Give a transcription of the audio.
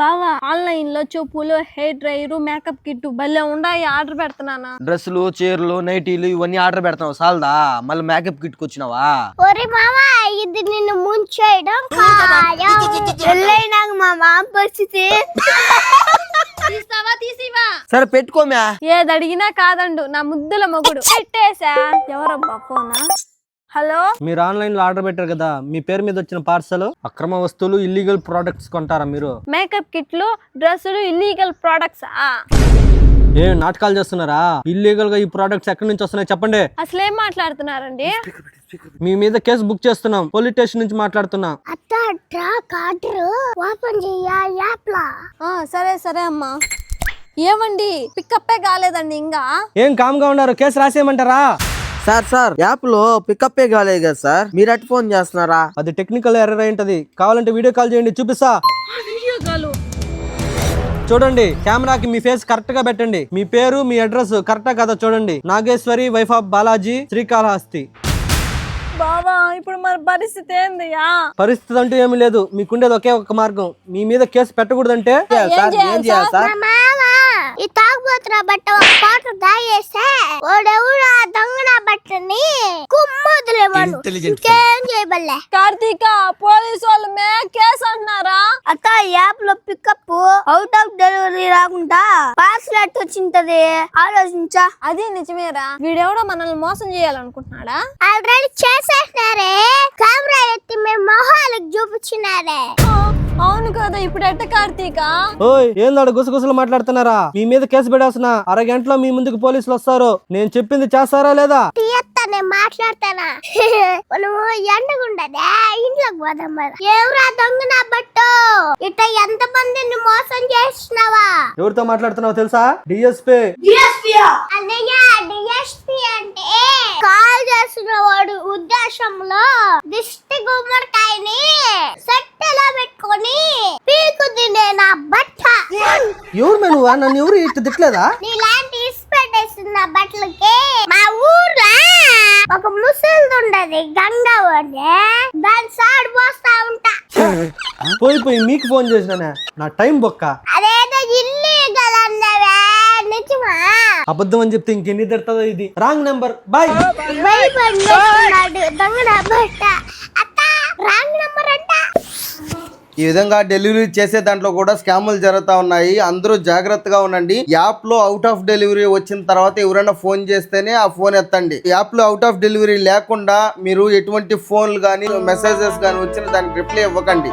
బావా ఆన్లైన్ లో చెప్పులు, హెయిర్ డ్రైయర్, మేకప్ కిట్ భలే ఉన్నాయి, ఆర్డర్ పెడుతున్నానా. డ్రెస్సులు, చీరలు, నైటీలు ఇవన్నీ ఆర్డర్ పెడతావు సాల్దా, మళ్ళీ మేకప్ కిట్ వచ్చినావా? ఒరే మామా, ఇది నిన్ను ముంచేయడం పెళ్ళైనాక మా మామ పరిస్థితి. తీస్తావా? తీసివా? సరే పెట్టుకోమ్యా. ఏది అడిగినా కాదండు నా ముద్దుల మొగుడు. పెట్టేసా. ఎవరబ్బా ఫోనా? హలో, మీరు ఆన్లైన్ లో ఆర్డర్ పెట్టారు కదా, మీ పేరు మీద వచ్చిన పార్సల్ అక్రమ వస్తువులు, ఇల్లీగల్ ప్రొడక్ట్స్ కొంటారా మీరు? మేకప్ కిట్లు, డ్రెస్సులు ఇల్లీగల్ ప్రొడక్ట్స్. ఏం నాటకాలు చేస్తున్నారా? ఇల్లీగల్ గా ఈ ప్రొడక్ట్స్ ఎక్కడి నుంచి వస్తున్నాయి చెప్పండి. అసలేం మాట్లాడుతున్నారండి? మీ మీద కేసు బుక్ చేస్తున్నాం, పోలీస్ స్టేషన్ నుంచి మాట్లాడుతున్నా. సరే సరే అమ్మా. ఏమండి, పికప్పే కాలేదండి ఇంకా. ఏం కామ్గా ఉన్నారు, కేసు రాసేయమంటారా? సార్ యాప్ లో పికప్ కాలేదు కదా సార్, మీరు అటు ఫోన్ చేస్తున్నారా? అది టెక్నికల్ ఎర్రర్ అయి ఉంటది, కావాలంటే వీడియో కాల్ చేయండి, చూపిస్తా. చూడండి, కెమెరాకి మీ ఫేస్ కరెక్ట్ గా పెట్టండి, మీ పేరు, మీ అడ్రస్ కరెక్టా కదా చూడండి. Nageshwari, wife of Balaji, Srikalahasti. బావా, ఇప్పుడు మన పరిస్థితి ఏందయ్యా? పరిస్థితి అంటూ ఏమీ లేదు, మీకుండేది ఒకే ఒక మార్గం. మీ మీద కేసు పెట్టకూడదంటే ఏం చేయాలి సార్? ఈ తాగుబోతున్న బట్ట ఒక పాట దాగేస్తే ఓడెవడు ఆ దొంగన బట్టని కుమ్మొదిలేవాడు. ఇంకేం చేయబల్లే. కార్తీక, పోలీసు వాళ్ళు మే కేసు అంటున్నారా? అత్త, యాప్ లో పికప్ అవుట్ ఆఫ్ డెలివరీ రాకుండా పార్సల్ ఎట్ వచ్చింటది, ఆలోచించా. అది నిజమేరా. వీడెవడో మనల్ని మోసం చేయాలనుకుంటున్నాడా? ఆల్రెడీ చేసేసినారే, కెమెరా ఎత్తి మేము మొహాలకు చూపించినారే. అవును కదా, ఇప్పుడు ఎట్ట కార్తీక? ఓయ్, ఏందాడు గుసగుసలు మాట్లాడుతున్నారా? మీ మీద కేసు పెట్టాల్సిన అరగంటలో మీ ముందుకు పోలీసులు వస్తారు. నేను చెప్పింది చేస్తారా లేదా? నేను మాట్లాడతానా? మనము ఎండగుండదే, ఇంట్లోకి పోదాం మరి. ఎవరా దొంగ నా బట్టు? ఇట్ట ఎంత మందిని మోసం చేస్తున్నావా? ఎవరితో మాట్లాడుతున్నావు తెలుసా? డిఎస్పీ. అన్నయ్య, డిఎస్పీ అంటే కాల్ చేసిన వాడు ఉద్దేశంలో దిష్టి గుమ్మడికాయని సెట్టెలో పెట్టుకొని పీకు తినే నా బట్ట. ఎవరు నువ్వా? నన్ను ఎవరు ఇట్టు తిట్టలేదా? నీలాంటి ఇసుపెట్టేసిన బట్టలకి మా ఊర్లో ఒక ముసలిది ఉండదు, గంగవ్వని, దాని సాడు పోస్తా ఉంటా. పోయి మీకు ఫోన్ చేసినానే, నా టైం బొక్క. అదేదో ఇల్లీగల్ అన్నవే, నిజమా? అబద్ధం అని చెప్తే ఇంకెన్ని తిడతాదో ఇది. Wrong number, bye. భయపడినాడు దొంగ నా బట్ట. అత్త, రాంగ్ నెంబర్ అంట. ఈ విధంగా డెలివరీ చేసే దాంట్లో కూడా స్కాములు జరుగుతూ ఉన్నాయి, అందరూ జాగ్రత్తగా ఉండండి. యాప్ లో అవుట్ ఆఫ్ డెలివరీ వచ్చిన తర్వాత ఎవరైనా ఫోన్ చేస్తేనే ఆ ఫోన్ ఎత్తండి. యాప్ లో అవుట్ ఆఫ్ డెలివరీ లేకుండా మీరు ఎటువంటి ఫోన్లు కానీ మెసేజెస్ కానీ వచ్చిన దానికి రిప్లై ఇవ్వకండి.